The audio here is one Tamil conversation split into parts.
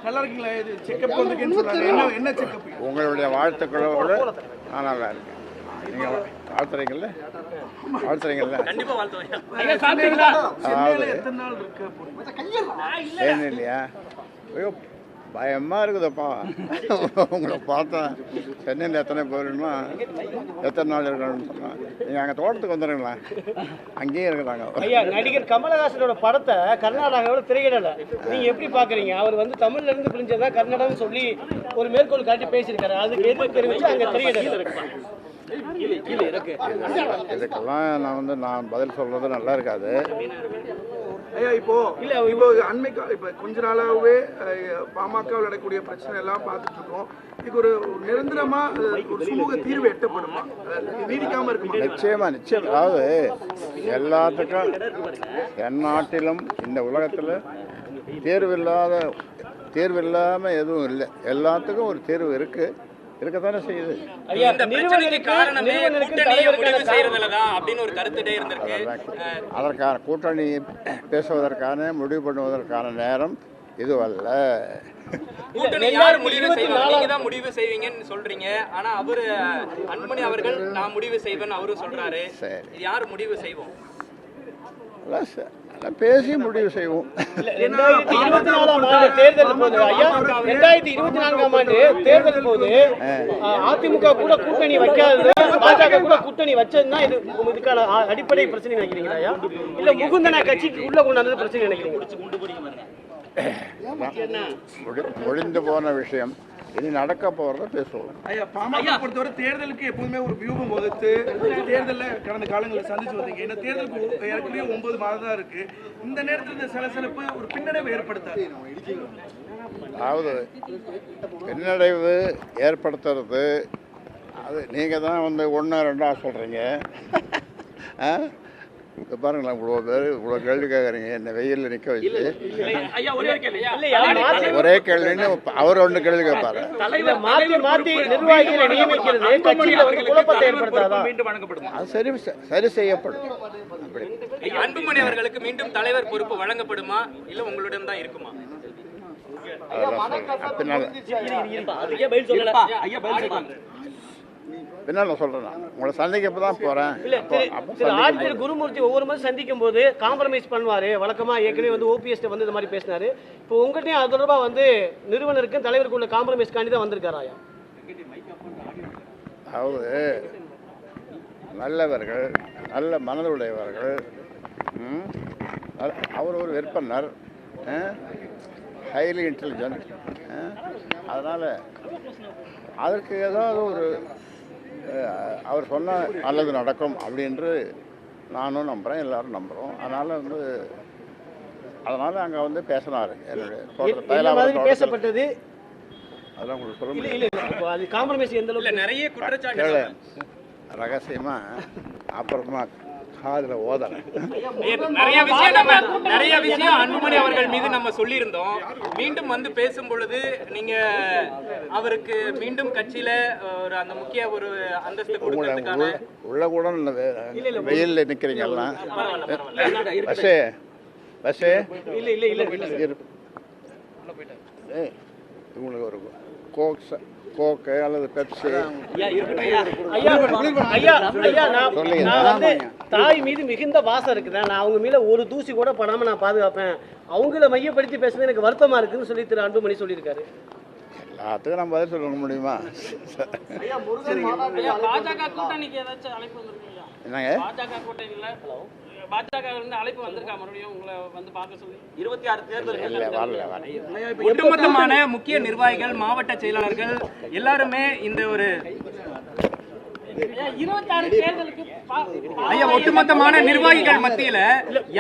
நல்லா இருக்கீங்களா? இது செக்கப் வந்துருக்குன்னு சொல்றாங்க. என்ன செக்கப்? உங்களுடைய வாழ்த்துக்களோடு நான் நல்லா இருக்கேன். நீங்கள் வாழ்த்துறீங்கல்ல? கண்டிப்பா வாழ்த்துவேன். சென்னையில எத்தனை நாள் இருக்கு? ஏன் இல்லையா? ஐயோ பயமாக இருக்குதுப்பா. உங்களை பார்த்தா சென்னையில் எத்தனை போயிருந்தா எத்தனை நாள் இருக்கணும்னு சொன்னால் நீங்கள் அங்கே தோட்டத்துக்கு வந்துடுங்களா? அங்கேயே இருக்கிறாங்க. ஐயா, நடிகர் கமலஹாசனோட படத்தை கர்நாடகாவோட திரையிடலை நீங்க எப்படி பாக்குறீங்க? அவர் வந்து தமிழ்ல இருந்து பிரிஞ்சதான் கன்னடம் சொல்லி ஒரு மேற்கோள் காட்டி பேசியிருக்காரு. அதுக்கு எதிர்ப்பு தெரிவித்து அங்கே திரையிடலை. இதுக்கெல்லாம் நான் பதில் சொல்றது நல்லா இருக்காது. ஐயா, இப்போ கொஞ்ச நாளாகவே பாமகவில் நடக்கக்கூடிய பிரச்சனை எல்லாம் பார்த்துட்டு இருக்கோம். இதுக்கு ஒரு நிரந்தரமா ஒரு சுமூக தீர்வு எட்டப்படுமா? நீடிக்காம இருக்குமா? நிச்சயமா. அதாவது எல்லாத்துக்கும் எந்நாட்டிலும் இந்த உலகத்தில் தேர்வு இல்லாம எதுவும் இல்லை. எல்லாத்துக்கும் ஒரு தேர்வு இருக்கத்தானே செய்யுது. அதற்கான கூட்டணி பேசுவதற்கான முடிவு பண்ணுவதற்கான நேரம் இதுவல்ல. முடிவு செய்வீங்கன்னு சொல்றீங்க. ஆனா அவரு அன்புமணி அவர்கள் நான் முடிவு செய்வேன் அவரும் சொல்றாரு. யாரு முடிவு செய்வோம்? பேசி முடிவு செய்வோம். 2024ஆம் ஆண்டு தேர்தல் போது ஐயா, 2024ஆம் ஆண்டு தேர்தல் போது அதிமுக கூட கூட்டணி வைக்காதது, பாஜக கூட கூட்டணி வச்சதுதான் இதுக்கான அடிப்படை பிரச்சனை நினைக்கிறீங்களா ஐயா? இல்ல முகுந்தனா கட்சிக்கு உள்ள கொண்டாந்தது பிரச்சனை நினைக்கிறீங்க? முடிந்து போன விஷயம். இனி நடக்க போறத பேசுவோம். ஐயா, பாமக பொறுத்தவரை தேர்தலுக்கு எப்போதுமே ஒரு வியூகம் வகுத்து தேர்தலில் கடந்த காலங்களில் சந்திச்சு வந்தீங்க. இந்த தேர்தலுக்கு ஏற்கனவே 9 மாதம் தான் இருக்கு. இந்த நேரத்தில் இந்த சலசலப்பு ஒரு பின்னடைவு ஏற்படுத்தாது? அதாவது பின்னடைவு ஏற்படுத்துறது அது நீங்கள் தான் 1 2 சொல்கிறீங்க. பாருங்களேன், இவ்வளோ கேள்வி கேட்குறீங்க. என்ன வெயிலில் நிற்க வச்சு ஒரே கேள்வின்னு அவர் 1 கேள்வி கேட்பாரு. அது சரி செய்யப்படும். அன்புமணி அவர்களுக்கு மீண்டும் தலைவர் பொறுப்பு வழங்கப்படுமா இல்ல உங்களிடம் தான் இருக்குமா? பின்னால சொல்றேன். உங்களை சந்திக்கப்ப தான் போறேன். குருமூர்த்தி ஒவ்வொரு மாதிரி சந்திக்கும் போது காம்ப்ரமைஸ் பண்ணுவாரு. வழக்கமா ஏற்கனவே வந்து ஓபிஎஸ் வந்து இந்த மாதிரி பேசினாரு. இப்போ உங்கள்கிட்டயும் அது தொடர்பா வந்து நிறுவனருக்கும் தலைவருக்குள்ள காம்ப்ரமைஸ் காண்டி தான் வந்திருக்காராயா? அதாவது நல்லவர்கள், நல்ல மனதுடையவர்கள். அவர் ஒரு விற்பனர், ஹைலி இன்டெலிஜென்ட். அதனால் அதற்கு ஏதாவது ஒரு அவர் சொன்னால் நல்லது நடக்கும் அப்படின்று நானும் நம்புகிறேன், எல்லாரும் நம்புகிறோம். அதனால் அங்கே வந்து பேசினார். என்னுடைய பேசப்பட்டது அதெல்லாம் உங்களுக்கு சொல்ல முடியல. நிறைய குற்றச்சாட்டு ரகசியமாக அப்புறமா காதுல ஓதறேன். நிறைய விஷயம் அன்புமணி அவர்கள் மீது நம்ம சொல்லியிருந்தோம். மீண்டும் வந்து பேசும் பொழுது நீங்க அவருக்கு மீண்டும் கட்சியில ஒரு அந்த முக்கிய ஒரு அந்தஸ்து கொடுக்கிறதுக்கான உள்ள கூட வெயில்ல நிக்கிறீங்கல்லாம் பஸ்ஸே உங்களுக்கு ஒரு கோக்கு அல்லது பெப்சி தாய் மீது மிகுந்த வாசம் இருக்குதா? நான் அவங்க மீது ஒரு தூசி கூட படாம நான் பாதுகாப்பேன். அவங்கள மையப்படுத்தி பேசுறது எனக்கு வருத்தமா இருக்குன்னு சொல்லி திரு அன்புமணி சொல்லியிருக்காரு. எல்லாத்துக்கும் நம்ம பதில் சொல்ல முடியுமா? பாஜக கூட்டணிக்கு ஏதாச்சும் அழைப்பு வந்திருக்கீங்களா? என்னங்க பாஜக கூட்டணியில பாஜக இருந்து அழைப்பு வந்திருக்கா? மறுபடியும் உங்களை வந்து பார்க்க சொல்லி 26 தேர்தல் ஒட்டுமொத்தமான முக்கிய நிர்வாகிகள், மாவட்ட செயலாளர்கள் எல்லாருமே இந்த ஒரு 26 தேர்தலுக்கு ஒட்டுமொத்தமான நிர்வாகிகள் மத்தியில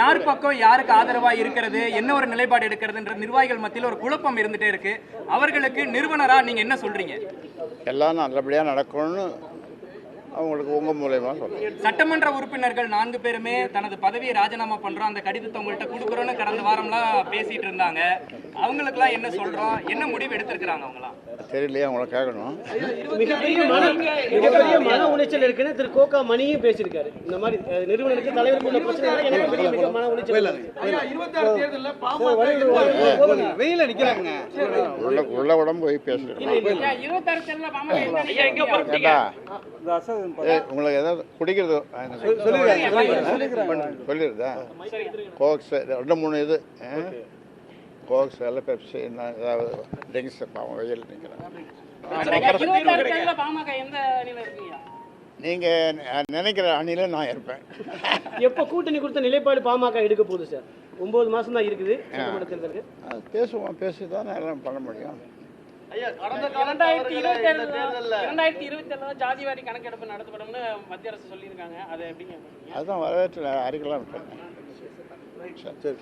யார் பக்கம் யாருக்கு ஆதரவா இருக்கிறது, என்ன ஒரு நிலைப்பாடு எடுக்கிறதுன்ற நிர்வாகிகள் மத்தியில ஒரு குழப்பம் இருந்துட்டே இருக்கு. அவர்களுக்கு நிறுவனரா நீங்க என்ன சொல்றீங்க? எல்லாம் நல்லபடியா நடக்கும்னு அவங்களுக்கு உங்கள் மூலயமா சொல்லுங்கள். சட்டமன்ற உறுப்பினர்கள் 4 பேருமே தனது பதவியை ராஜினாமா பண்றோம், அந்த கடிதத்தை உங்கள்கிட்ட கொடுக்குறோன்னு கடந்த வாரம்லாம் பேசிட்டு இருந்தாங்க. அவங்களுக்குலாம் என்ன சொல்றோம், என்ன முடிவு எடுத்திருக்கிறாங்க அவங்களாம்? தெரியலையே, அவங்கள கேட்கணும். மிகப்பெரிய மன உளைச்சல் இருக்குன்னு திரு கோகா மணியும் பேசியிருக்காரு. இந்த மாதிரி நிறுவனத்துக்கு தலைவருக்கு உள்ள பிரச்சனை எனக்கு பெரிய மிக மன உளைச்சல். ஐயா 26 தேர்தல்ல பாமக வெயில நிக்கிறாங்க. உள்ள உடம்பு போய் பேசுகிறேன். 26 தேர்தலில் பாமக கேட்டா உங்களுக்கு ஏதாவது குடிக்கிறது சொல்லிடுதா? கோக்ஸ் 2-3 இது கோக்ஸ் எல்லாம் பெப்சி ஏதாவது ட்ரிங்க்ஸ் பாவம் வெயில் நிற்கிறேன். பாமக எந்த அணியில இருக்கீங்க? நீங்கள் நினைக்கிற அணியில நான் இருப்பேன். எப்போ கூட்டணி கொடுத்த நிலைப்பாடு பாமக எடுக்க போகுது சார்? 9 மாசம் தான் இருக்குது சட்டமன்ற தேர்தலுக்கு. அது பேசி தான் எல்லாம் பண்ண முடியும். 2027 ஜாதிவாரி கணக்கெடுப்பு நடத்தப்படும்னு மத்திய அரசு சொல்லியிருக்காங்க. அதை எப்படிங்க? அதுதான் வரவேற்று அறிக்கலாம் இருக்கேன். சரி